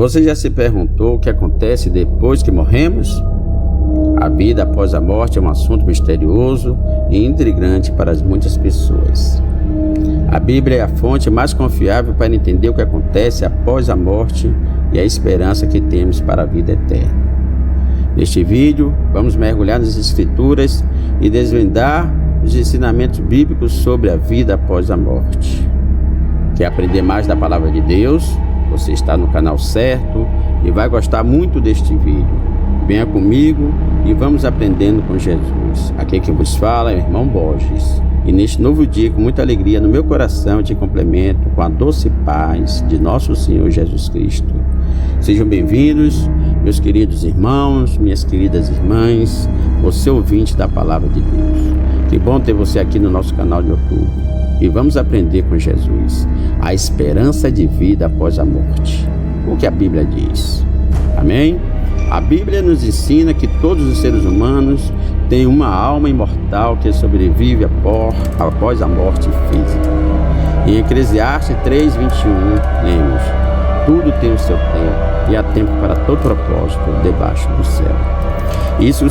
Você já se perguntou o que acontece depois que morremos? A vida após a morte é um assunto misterioso e intrigante para muitas pessoas. A Bíblia é a fonte mais confiável para entender o que acontece após a morte e a esperança que temos para a vida eterna. Neste vídeo, vamos mergulhar nas Escrituras e desvendar os ensinamentos bíblicos sobre a vida após a morte. Quer aprender mais da Palavra de Deus? Você está no canal certo e vai gostar muito deste vídeo. Venha comigo e vamos aprendendo com Jesus. Aqui quem vos fala é o irmão Borges. E neste novo dia, com muita alegria no meu coração, te complemento com a doce paz de nosso Senhor Jesus Cristo. Sejam bem-vindos, meus queridos irmãos, minhas queridas irmãs, você ouvinte da Palavra de Deus. Que bom ter você aqui no nosso canal de YouTube. E vamos aprender com Jesus a esperança de vida após a morte. O que a Bíblia diz? Amém? A Bíblia nos ensina que todos os seres humanos têm uma alma imortal que sobrevive após a morte física. Em Eclesiastes 3:21, lemos: tudo tem o seu tempo e há tempo para todo propósito debaixo do céu. Isso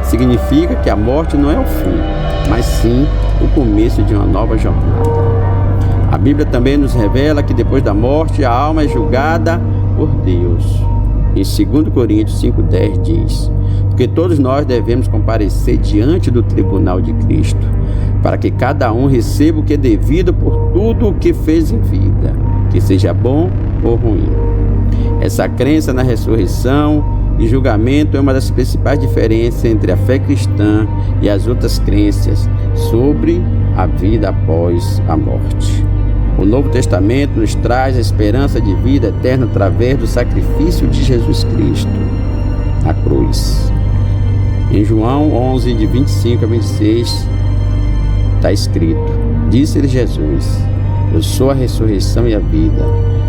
significa que a morte não é o fim, mas sim o começo de uma nova jornada. A Bíblia também nos revela que depois da morte a alma é julgada por Deus. Em 2 Coríntios 5:10 diz: porque todos nós devemos comparecer diante do tribunal de Cristo, para que cada um receba o que é devido por tudo o que fez em vida, que seja bom ou ruim. Essa crença na ressurreição e julgamento é uma das principais diferenças entre a fé cristã e as outras crenças sobre a vida após a morte. O Novo Testamento nos traz a esperança de vida eterna através do sacrifício de Jesus Cristo na cruz. Em João 11, de 25 a 26, está escrito: disse-lhe Jesus: eu sou a ressurreição e a vida.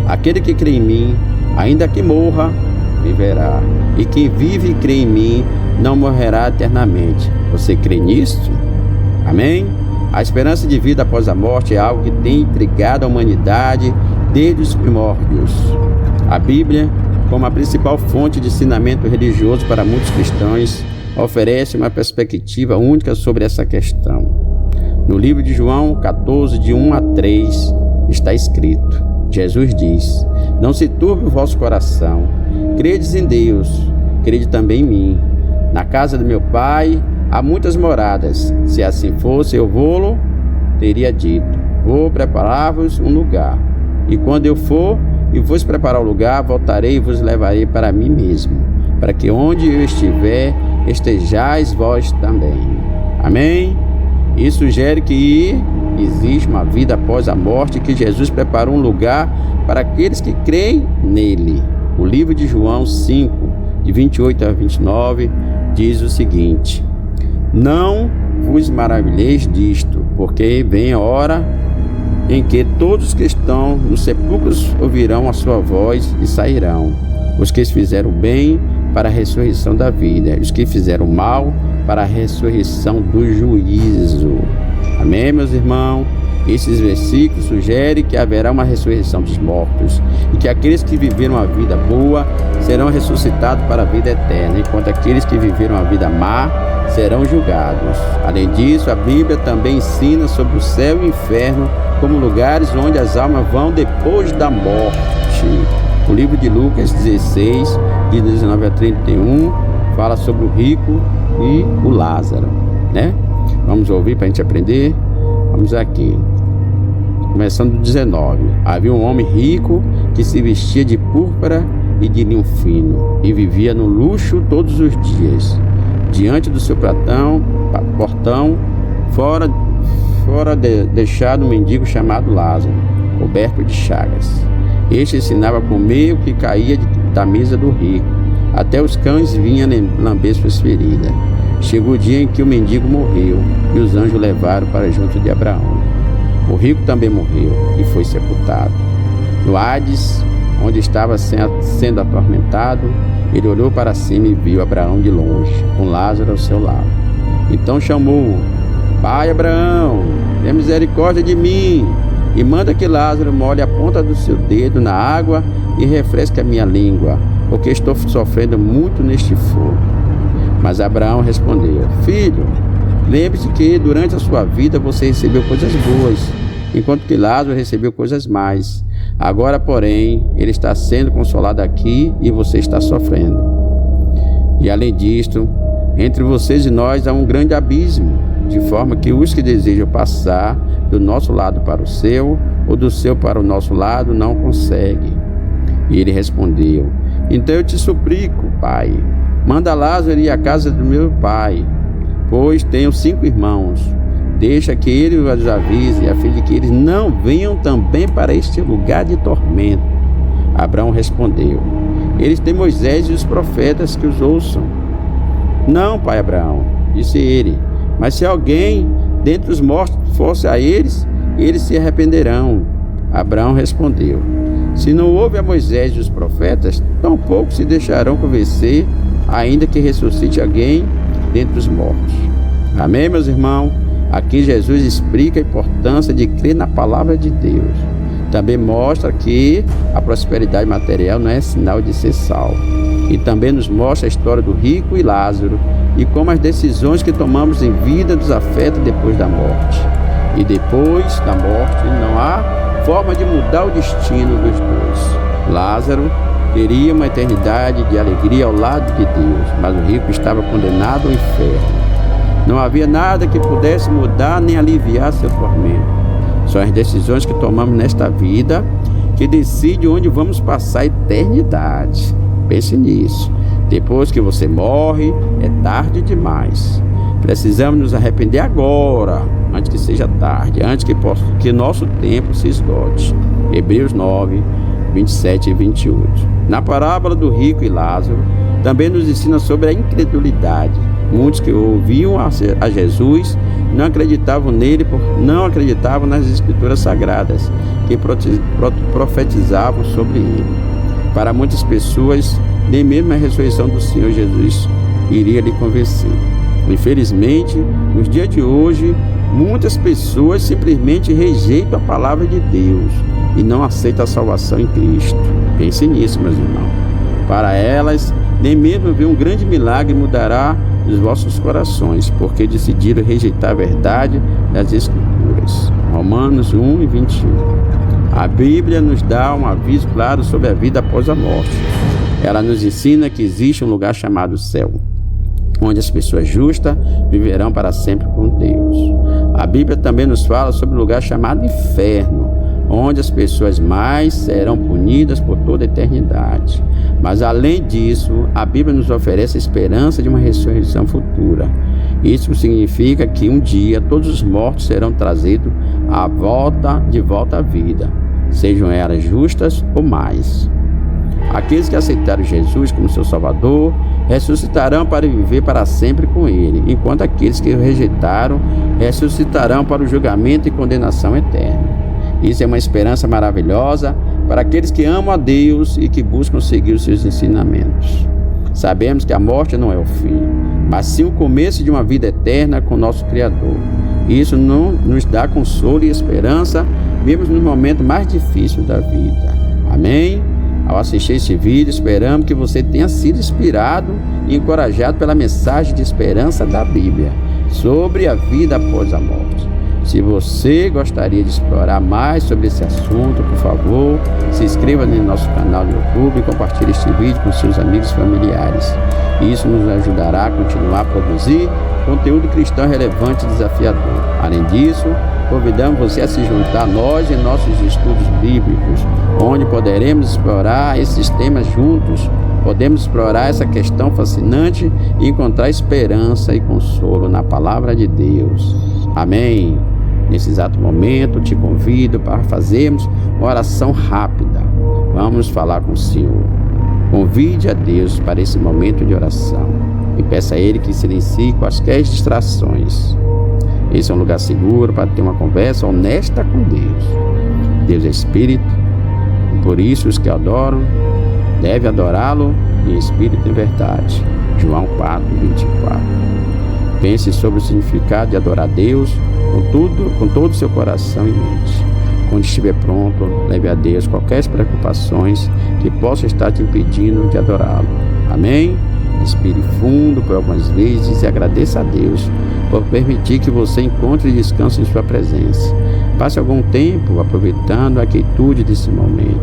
Aquele que crê em mim, ainda que morra, viverá. E quem vive e crê em mim não morrerá eternamente. Você crê nisto? Amém? A esperança de vida após a morte é algo que tem intrigado a humanidade desde os primórdios. A Bíblia, como a principal fonte de ensinamento religioso para muitos cristãos, oferece uma perspectiva única sobre essa questão. No livro de João 14, de 1 a 3, está escrito: Jesus diz: não se turbe o vosso coração, credes em Deus, crede também em mim. Na casa do meu Pai há muitas moradas. Se assim fosse, eu vou-lo teria dito: vou preparar-vos um lugar. E quando eu for e vos preparar o lugar, voltarei e vos levarei para mim mesmo, para que onde eu estiver, estejais vós também. Amém? Isso sugere que existe uma vida após a morte e que Jesus preparou um lugar para aqueles que creem nele. O livro de João 5, de 28 a 29, diz o seguinte: não vos maravilheis disto, porque vem a hora em que todos os que estão nos sepulcros ouvirão a sua voz e sairão. Os que fizeram bem para a ressurreição da vida, e os que fizeram mal para a ressurreição do juízo. Amém, meus irmãos? Esses versículos sugerem que haverá uma ressurreição dos mortos e que aqueles que viveram a vida boa serão ressuscitados para a vida eterna, enquanto aqueles que viveram a vida má serão julgados. Além disso, a Bíblia também ensina sobre o céu e o inferno como lugares onde as almas vão depois da morte. O livro de Lucas 16, de 19 a 31, fala sobre o rico e o Lázaro, né? Vamos ouvir para a gente aprender? Vamos aqui. Começando do 19. Havia um homem rico que se vestia de púrpura e de linho fino e vivia no luxo todos os dias. Diante do seu portão, fora deixado um mendigo chamado Lázaro, coberto de chagas. Este ensinava a comer o que caía da mesa do rico. Até os cães vinham lamber suas feridas. Chegou o dia em que o mendigo morreu e os anjos o levaram para junto de Abraão. O rico também morreu e foi sepultado. No Hades, onde estava sendo atormentado, ele olhou para cima e viu Abraão de longe, com Lázaro ao seu lado. Então chamou: Pai Abraão, tenha misericórdia de mim. e manda que Lázaro molhe a ponta do seu dedo na água e refresque a minha língua, porque estou sofrendo muito neste fogo. Mas Abraão respondeu: Filho, lembre-se que durante a sua vida você recebeu coisas boas, enquanto que Lázaro recebeu coisas más. Agora, porém, ele está sendo consolado aqui e você está sofrendo. E além disto, entre vocês e nós há um grande abismo, de forma que os que desejam passar do nosso lado para o seu, ou do seu para o nosso lado, não conseguem. E ele respondeu: Então eu te suplico, pai, manda Lázaro ir à casa do meu pai, pois tenho 5 irmãos. Deixa que ele os avise, a fim de que eles não venham também para este lugar de tormento. Abraão respondeu: Eles têm Moisés e os profetas que os ouçam. Não, pai Abraão, disse ele, mas se alguém dentre os mortos fosse a eles, eles se arrependerão. Abraão respondeu: Se não houve a Moisés e os profetas, tampouco se deixarão convencer, ainda que ressuscite alguém dentre os mortos. Amém, meus irmãos? Aqui Jesus explica a importância de crer na palavra de Deus. Também mostra que a prosperidade material não é sinal de ser salvo. E também nos mostra a história do rico e Lázaro e como as decisões que tomamos em vida nos afetam depois da morte. E depois da morte não há forma de mudar o destino dos dois. Lázaro teria uma eternidade de alegria ao lado de Deus, mas o rico estava condenado ao inferno. Não havia nada que pudesse mudar nem aliviar seu tormento. São as decisões que tomamos nesta vida que decidem onde vamos passar a eternidade. Pense nisso. Depois que você morre, é tarde demais. Precisamos nos arrepender agora, antes que seja tarde, antes que nosso tempo se esgote. Hebreus 9, 27 e 28. Na parábola do rico e Lázaro, também nos ensina sobre a incredulidade. Muitos que ouviam a Jesus não acreditavam nele, não acreditavam nas escrituras sagradas que profetizavam sobre ele. Para muitas pessoas, nem mesmo a ressurreição do Senhor Jesus iria lhe convencer. Infelizmente, nos dias de hoje, muitas pessoas simplesmente rejeitam a palavra de Deus e não aceitam a salvação em Cristo. Pense nisso, meus irmãos. Para elas, nem mesmo ver um grande milagre mudará os vossos corações, porque decidiram rejeitar a verdade das Escrituras. Romanos 1 e 21. A Bíblia nos dá um aviso claro sobre a vida após a morte. Ela nos ensina que existe um lugar chamado céu, onde as pessoas justas viverão para sempre com Deus. A Bíblia também nos fala sobre um lugar chamado inferno, onde as pessoas mais serão punidas por toda a eternidade. Mas além disso, a Bíblia nos oferece a esperança de uma ressurreição futura. Isso significa que um dia todos os mortos serão trazidos de volta à vida, sejam elas justas ou más. Aqueles que aceitaram Jesus como seu Salvador ressuscitarão para viver para sempre com Ele, enquanto aqueles que o rejeitaram ressuscitarão para o julgamento e condenação eterna. Isso é uma esperança maravilhosa para aqueles que amam a Deus e que buscam seguir os seus ensinamentos. Sabemos que a morte não é o fim, mas sim o começo de uma vida eterna com nosso Criador. Isso nos dá consolo e esperança, mesmo nos momentos mais difíceis da vida. Amém? Ao assistir esse vídeo, esperamos que você tenha sido inspirado e encorajado pela mensagem de esperança da Bíblia sobre a vida após a morte. Se você gostaria de explorar mais sobre esse assunto, por favor, se inscreva no nosso canal no YouTube e compartilhe este vídeo com seus amigos e familiares. Isso nos ajudará a continuar a produzir conteúdo cristão relevante e desafiador. Além disso, convidamos você a se juntar a nós em nossos estudos bíblicos, onde poderemos explorar esses temas juntos. Podemos explorar essa questão fascinante e encontrar esperança e consolo na palavra de Deus. Amém? Nesse exato momento, te convido para fazermos uma oração rápida. Vamos falar com o Senhor. Convide a Deus para esse momento de oração e peça a Ele que silencie quaisquer distrações. Esse é um lugar seguro para ter uma conversa honesta com Deus. Deus é Espírito, e por isso os que adoram devem adorá-lo em espírito e em verdade. João 4, 24. Pense sobre o significado de adorar a Deus com todo o seu coração e mente. Quando estiver pronto, leve a Deus qualquer preocupações que possam estar te impedindo de adorá-lo. Amém? Respire fundo por algumas vezes e agradeça a Deus por permitir que você encontre descanso em sua presença. Passe algum tempo aproveitando a quietude desse momento.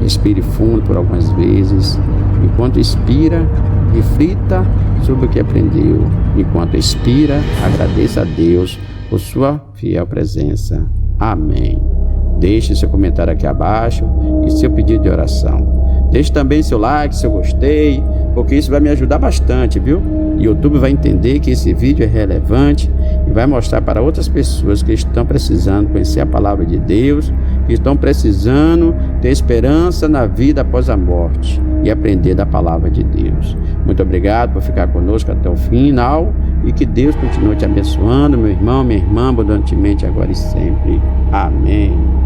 Respire fundo por algumas vezes. Enquanto expira, reflita sobre o que aprendeu. Enquanto expira, agradeça a Deus por sua fiel presença. Amém. Deixe seu comentário aqui abaixo e seu pedido de oração. Deixe também seu like, seu gostei, porque isso vai me ajudar bastante, viu? O YouTube vai entender que esse vídeo é relevante e vai mostrar para outras pessoas que estão precisando conhecer a palavra de Deus, que estão precisando ter esperança na vida após a morte e aprender da palavra de Deus. Muito obrigado por ficar conosco até o final e que Deus continue te abençoando, meu irmão, minha irmã, abundantemente agora e sempre. Amém.